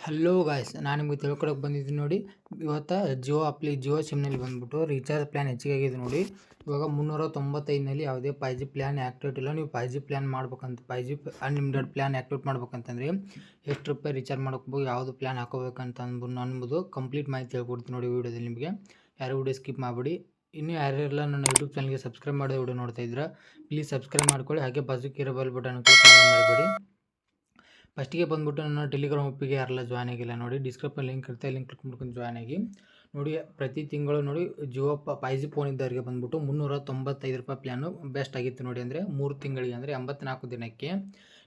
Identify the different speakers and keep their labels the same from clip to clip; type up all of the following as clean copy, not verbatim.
Speaker 1: Hello guys, ನಾನು ನಿಮಗೆ ತಿಳ್ಕೊಳಕ್ಕೆ ಬಂದಿದ್ದೀನಿ ನೋಡಿ. ಇವತ್ತು ಜಿಯೋ ಸಿಮ್ನಲ್ಲಿ ಬಂದುಬಿಟ್ಟು ರೀಚಾರ್ಜ್ ಪ್ಲ್ಯಾನ್ ಹೆಚ್ಚಿಗೆ ಆಗಿದೆ ನೋಡಿ. ಇವಾಗ 395ನಲ್ಲಿ ಯಾವುದೇ 5G ಪ್ಲ್ಯಾನ್ ಆ್ಯಕ್ಟಿವೇಟ್ ಇಲ್ಲ. ನೀವು 5G ಪ್ಲ್ಯಾನ್ ಮಾಡ್ಬೇಕಂತ 5G ಅನ್ಲಿಮಿಟೆಡ್ ಪ್ಲ್ಯಾನ್ ಆ್ಯಕ್ಟಿವೇಟ್ ಮಾಡ್ಬೇಕಂತಂದರೆ ಎಷ್ಟು ರೂಪಾಯಿ ರೀಚಾರ್ಜ್ ಮಾಡ್ಕೋಬೇಕು, ಯಾವುದು ಪ್ಲ್ಯಾನ್ ಹಾಕೋಬೇಕಂತ ಅನ್ಬೋದು ಕಂಪ್ಲೀಟ್ ಮಾಹಿತಿ ಹೇಳ್ಕೊಡ್ತೀನಿ ನೋಡಿ ವೀಡಿಯೋದಲ್ಲಿ. ನಿಮಗೆ ಯಾರು ವೀಡಿಯೋ ಸ್ಕಿಪ್ ಮಾಡಿಬಿಡಿ. ಇನ್ನೂ ಯಾರ್ಯಾರೆಲ್ಲ ನನ್ನ ಯೂಟ್ಯೂಬ್ ಚಾನಲ್ಗೆ ಸಬ್ಸ್ಕ್ರೈಬ್ ಮಾಡೋ ವೀಡಿಯೋ ನೋಡ್ತಾ ಇದ್ರೆ ಪ್ಲೀಸ್ ಸಬ್ಸ್ಕ್ರೈಬ್ ಮಾಡ್ಕೊಳ್ಳಿ. ಹಾಗೆ ಬಾಜುಕಿರೋ ಬೆಲ್ ಬಟನ್ ಕ್ಲಿಕ್ ಮಾಡಬೇಡಿ. ಫಸ್ಟಿಗೆ ಬಂದುಬಿಟ್ಟು ನನ್ನ ಟೆಲಿಗ್ರಾಮ್ ಒಪ್ಪಿಗೆ ಯಾರೆಲ್ಲ ಜಾಯ್ನ್ ಆಗಿಲ್ಲ ನೋಡಿ, ಡಿಸ್ಕ್ರಿಪ್ಷನ್ ಲಿಂಕ್ ಇರುತ್ತೆ, ಲಿಂಕ್ ಕ್ಲಿಕ್ ಮಾಡ್ಕೊಂಡು ಜಾಯ್ನ್ ಆಗಿ ನೋಡಿ. ಪ್ರತಿ ತಿಂಗಳು ನೋಡಿ ಜಿಯೋ 5G ಫೋನ್ ಇದ್ದವರಿಗೆ ಬಂದುಬಿಟ್ಟು 395 ರೂಪಾಯಿ ಪ್ಲ್ಯಾನು ಬೆಸ್ಟ್ ಆಗಿತ್ತು ನೋಡಿ. ಅಂದರೆ 3 ತಿಂಗಳಿಗೆ ಅಂದರೆ 84 ದಿನಕ್ಕೆ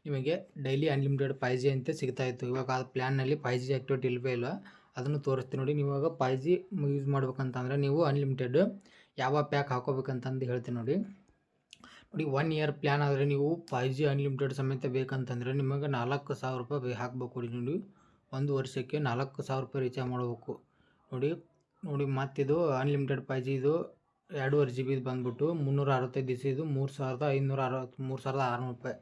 Speaker 1: ನಿಮಗೆ ಡೈಲಿ ಅನ್ಲಿಮಿಟೆಡ್ 5G ಅಂತ ಸಿಗ್ತಾಯಿತ್ತು. ಇವಾಗ ಆ ಪ್ಲ್ಯಾನ್ನಲ್ಲಿ 5G ಆ್ಯಕ್ಟಿವೇಟ್ ಇಲ್ಲವೇ ಇಲ್ಲ, ಅದನ್ನು ತೋರಿಸ್ತೀನಿ ನೋಡಿ. ನೀವು ಇವಾಗ 5G ಯೂಸ್ ಮಾಡ್ಬೇಕಂತಂದರೆ ನೀವು ಅನ್ಲಿಮಿಟೆಡ್ ಯಾವ ಪ್ಯಾಕ್ ಹಾಕೋಬೇಕಂತಂದು ಹೇಳ್ತೀನಿ ನೋಡಿ. 1 ಇಯರ್ ಪ್ಲ್ಯಾನ್ ಆದರೆ ನೀವು 5G ಅನ್ಲಿಮಿಟೆಡ್ ಸಮೇತ ಬೇಕಂತಂದರೆ ನಿಮಗೆ 4000 ರೂಪಾಯಿ ಹಾಕಬೇಕು ನೋಡಿ. ಒಂದು ವರ್ಷಕ್ಕೆ 4000 ರೂಪಾಯಿ ರೀಚಾರ್ಜ್ ಮಾಡಬೇಕು ನೋಡಿ. ಮತ್ತಿದು ಅನ್ಲಿಮಿಟೆಡ್ 5G ಇದು 2.5 GB ಬಂದುಬಿಟ್ಟು 365 ದಿವಸ ಇದು 3563,600 ರೂಪಾಯಿ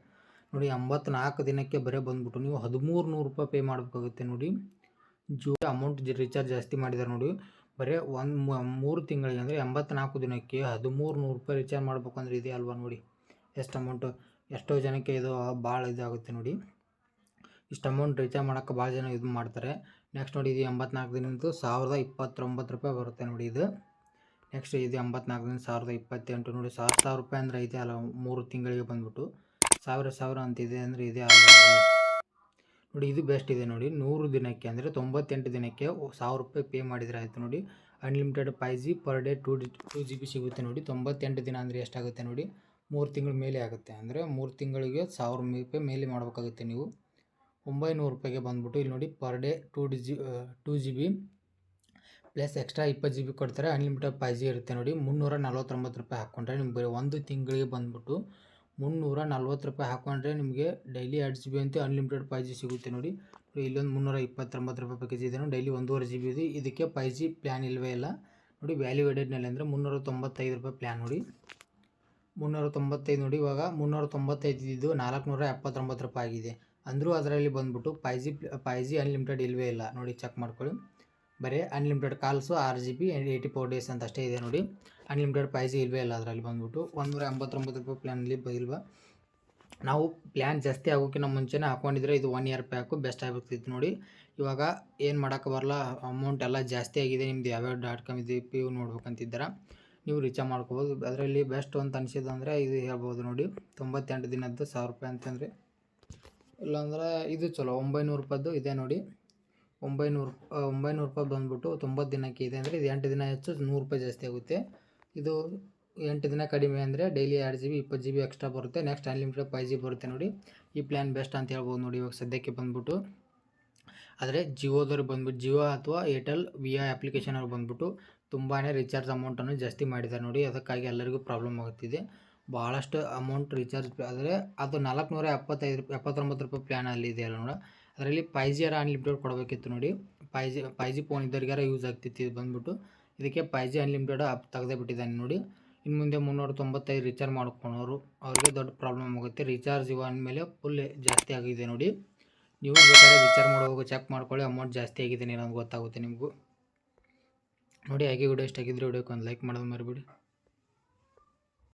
Speaker 1: ನೋಡಿ. 84 ದಿನಕ್ಕೆ ಬರೀ ಬಂದುಬಿಟ್ಟು ನೀವು 1300 ರೂಪಾಯಿ ಪೇ ಮಾಡಬೇಕಾಗುತ್ತೆ ನೋಡಿ. ಜಿಯೋ ಅಮೌಂಟ್ ರೀಚಾರ್ಜ್ ಜಾಸ್ತಿ ಮಾಡಿದ್ದಾರೆ ನೋಡಿ. ಬರೀ 3 ತಿಂಗಳಿಗೆ ಅಂದರೆ 84 ದಿನಕ್ಕೆ 1300 ರೂಪಾಯಿ ರೀಚಾರ್ಜ್ ಮಾಡ್ಬೇಕಂದ್ರೆ ಇದೆ ಅಲ್ವಾ ನೋಡಿ ಎಷ್ಟು ಅಮೌಂಟು. ಎಷ್ಟೋ ಜನಕ್ಕೆ ಇದು ಭಾಳ ಇದಾಗುತ್ತೆ ನೋಡಿ. ಇಷ್ಟು ಅಮೌಂಟ್ ರೀಚಾರ್ಜ್ ಮಾಡೋಕ್ಕೆ ಭಾಳ ಜನ ಇದು ಮಾಡ್ತಾರೆ. ನೆಕ್ಸ್ಟ್ ನೋಡಿ, ಇದು 84 ದಿನದ್ದು 1029 ರೂಪಾಯಿ ಬರುತ್ತೆ ನೋಡಿ ಇದು. ನೆಕ್ಸ್ಟ್ ಇದು 84 ದಿನ 1028 ನೋಡಿ. 1000 ರೂಪಾಯಿ ಅಂದರೆ ಇದೆ ಅಲ್ಲ 3 ತಿಂಗಳಿಗೆ ಬಂದುಬಿಟ್ಟು 1000 ಅಂತಿದೆ ಅಂದರೆ ಇದೆ ಅಲ್ವಾ ನೋಡಿ. ಇದು ಬೆಸ್ಟ್ ಇದೆ ನೋಡಿ. 100 ದಿನಕ್ಕೆ ಅಂದರೆ 98 ದಿನಕ್ಕೆ 1000 ರೂಪಾಯಿ ಪೇ ಮಾಡಿದರೆ ಆಯಿತು ನೋಡಿ. Unlimited 5G per day 2 GB ಸಿಗುತ್ತೆ ನೋಡಿ. 98 ದಿನ ಅಂದರೆ ಎಷ್ಟಾಗುತ್ತೆ ನೋಡಿ, 3 ತಿಂಗಳ ಮೇಲೆ ಆಗುತ್ತೆ. ಅಂದರೆ 3 ತಿಂಗಳಿಗೆ 1000 ರೂಪಾಯಿ ಮೇಲೆ ಮಾಡಬೇಕಾಗುತ್ತೆ ನೀವು. 900 ರೂಪಾಯಿಗೆ ಬಂದುಬಿಟ್ಟು ಇಲ್ಲಿ ನೋಡಿ per day 2 GB plus extra 20 GB ಕೊಡ್ತಾರೆ. ಅನ್ಲಿಮಿಟೆಡ್ 5G ಇರುತ್ತೆ ನೋಡಿ. 349 ರೂಪಾಯಿ ಹಾಕ್ಕೊಂಡ್ರೆ ನಿಮ್ಗೆ ಒಂದು ತಿಂಗಳಿಗೆ ಬಂದುಬಿಟ್ಟು 340 ರೂಪಾಯಿ ಹಾಕ್ಕೊಂಡ್ರೆ ನಿಮಗೆ ಡೈಲಿ 2 GB ಅಂತ ಅನ್ಲಿಮಿಟೆಡ್ 5G ಸಿಗುತ್ತೆ ನೋಡಿ. ಇಲ್ಲೊಂದು 329 ರೂಪಾಯಿ ಪ್ಯಾಕೇಜ್ ಇದೆ ನೋಡಿ. ಡೈಲಿ 1.5 GB ಇದೆ. ಇದಕ್ಕೆ 5G ಪ್ಲ್ಯಾನ್ ಇಲ್ಲವೇ ಇಲ್ಲ ನೋಡಿ. ವ್ಯಾಲ್ಯೂವೇಡೆಡ್ನಲ್ಲಿ ಅಂದರೆ 395 ರೂಪಾಯಿ ಪ್ಲ್ಯಾನ್ ನೋಡಿ. 395 ನೋಡಿ. ಇವಾಗ 395 ಇದ್ದು 479 ರೂಪಾಯಿ ಆಗಿದೆ. ಅಂದರೂ ಅದರಲ್ಲಿ ಬಂದುಬಿಟ್ಟು 5G ಅನ್ಲಿಮಿಟೆಡ್ ಇಲ್ಲವೇ ಇಲ್ಲ ನೋಡಿ. ಚೆಕ್ ಮಾಡ್ಕೊಳ್ಳಿ. ಬರೀ ಅನ್ಲಿಮಿಟೆಡ್ ಕಾಲ್ಸು 6 GB 84 ಡೇಸ್ ಅಂತ ಅಷ್ಟೇ ಇದೆ ನೋಡಿ. ಅನ್ಲಿಮಿಟೆಡ್ 5G ಇಲ್ಲವೇ ಇಲ್ಲ ಅದರಲ್ಲಿ ಬಂದುಬಿಟ್ಟು. 189 ರೂಪಾಯಿ ಪ್ಲ್ಯಾನಲ್ಲಿ ಇಲ್ವಾ. ನಾವು ಪ್ಲ್ಯಾನ್ ಜಾಸ್ತಿ ಆಗೋಕ್ಕಿಂತ ಮುಂಚೆನೇ ಹಾಕ್ಕೊಂಡಿದ್ರೆ ಇದು 1 ಇಯರ್ ಪ್ಯಾಕು ಬೆಸ್ಟ್ ಆಗಿರ್ತಿತ್ತು ನೋಡಿ. ಇವಾಗ ಏನು ಮಾಡೋಕ್ಕೆ ಬರಲ್ಲ, ಅಮೌಂಟ್ ಎಲ್ಲ ಜಾಸ್ತಿ ಆಗಿದೆ. ನಿಮ್ದು ಯಾವ್ಯಾವ .com ಇದೆ PU ನೋಡ್ಬೇಕಂತಿದ್ದೀರ ನೀವು ರೀಚಾರ್ಜ್ ಮಾಡ್ಕೋಬೋದು. ಅದರಲ್ಲಿ ಬೆಸ್ಟ್ ಅಂತ ಅನಿಸಿದಂದರೆ ಇದು ಹೇಳ್ಬೋದು ನೋಡಿ. 98 ದಿನದ್ದು 1000 ರೂಪಾಯಿ ಅಂತಂದರೆ, ಇಲ್ಲಾಂದರೆ ಇದು ಚಲೋ 900 ರೂಪಾಯ್ದು ಇದೆ ನೋಡಿ. 900 ರೂಪಾಯಿ ಬಂದುಬಿಟ್ಟು 90 ದಿನಕ್ಕೆ ಇದೆ ಅಂದರೆ ಇದು 8 ದಿನ ಹೆಚ್ಚು 100 ರೂಪಾಯಿ ಜಾಸ್ತಿ ಆಗುತ್ತೆ. ಇದು 8 ದಿನ ಕಡಿಮೆ ಅಂದರೆ ಡೈಲಿ 2 GB 20 GB ಎಕ್ಸ್ಟ್ರಾ ಬರುತ್ತೆ. ನೆಕ್ಸ್ಟ್ ಅನ್ಲಿಮಿಟೆಡ್ 5G ಬರುತ್ತೆ ನೋಡಿ. ಈ ಪ್ಲ್ಯಾನ್ ಬೆಸ್ಟ್ ಅಂತ ಹೇಳ್ಬೋದು ನೋಡಿ ಇವಾಗ ಸದ್ಯಕ್ಕೆ ಬಂದುಬಿಟ್ಟು. ಆದರೆ ಜಿಯೋದವ್ರು ಬಂದುಬಿಟ್ಟು ಜಿಯೋ ಅಥವಾ ಏರ್ಟೆಲ್ ವಿಐ ಅಪ್ಲಿಕೇಶನ್ ಅವ್ರು ಬಂದುಬಿಟ್ಟು ತುಂಬಾ ರೀಚಾರ್ಜ್ ಅಮೌಂಟನ್ನು ಜಾಸ್ತಿ ಮಾಡಿದ್ದಾರೆ ನೋಡಿ. ಅದಕ್ಕಾಗಿ ಎಲ್ಲರಿಗೂ ಪ್ರಾಬ್ಲಮ್ ಆಗುತ್ತಿದೆ. ಭಾಳಷ್ಟು ಅಮೌಂಟ್ ರೀಚಾರ್ಜ್ ಆದರೆ ಅದು 479 ರೂಪಾಯಿ ಪ್ಲ್ಯಾನ್ ಅಲ್ಲಿ ಇದೆಯಲ್ಲ ನೋಡಿ. ಅದರಲ್ಲಿ 5G ಅನ್ಲಿಮಿಟೆಡ್ ಕೊಡಬೇಕಿತ್ತು ನೋಡಿ. 5G ಫೋನ್ ಇದ್ದವ್ರಿಗಾರ ಯೂಸ್ ಆಗ್ತಿತ್ತು ಇದು ಬಂದುಬಿಟ್ಟು. ಇದಕ್ಕೆ 5G ಅನ್ಲಿಮಿಟೆಡ್ ತೆಗೆದೇ ಬಿಟ್ಟಿದ್ದಾನೆ ನೋಡಿ. ಇನ್ನು ಮುಂದೆ 395 ರೀಚಾರ್ಜ್ ಮಾಡ್ಕೊಳೋರು ಅವ್ರಿಗೆ ದೊಡ್ಡ ಪ್ರಾಬ್ಲಮ್ ಆಗುತ್ತೆ. ರೀಚಾರ್ಜ್ ಅಂದಮೇಲೆ ಫುಲ್ ಜಾಸ್ತಿ ಆಗಿದೆ ನೋಡಿ. ನೀವು ಬೇಕಾದ್ರೆ ರೀಚಾರ್ಜ್ ಮಾಡುವಾಗ ಚೆಕ್ ಮಾಡ್ಕೊಳ್ಳಿ, ಅಮೌಂಟ್ ಜಾಸ್ತಿ ಆಗಿದೆ ಅನ್ನೋದು ಗೊತ್ತಾಗುತ್ತೆ ನಿಮಗೂ ನೋಡಿ. ಹಾಗೆ ವಿಡಿಯೋ ಇಷ್ಟ ಆಗಿದ್ರೆ ವಿಡಿಯೋಕ್ಕೆ ಒಂದು ಲೈಕ್ ಮಾಡೋದು ಮರಿಬೇಡಿ.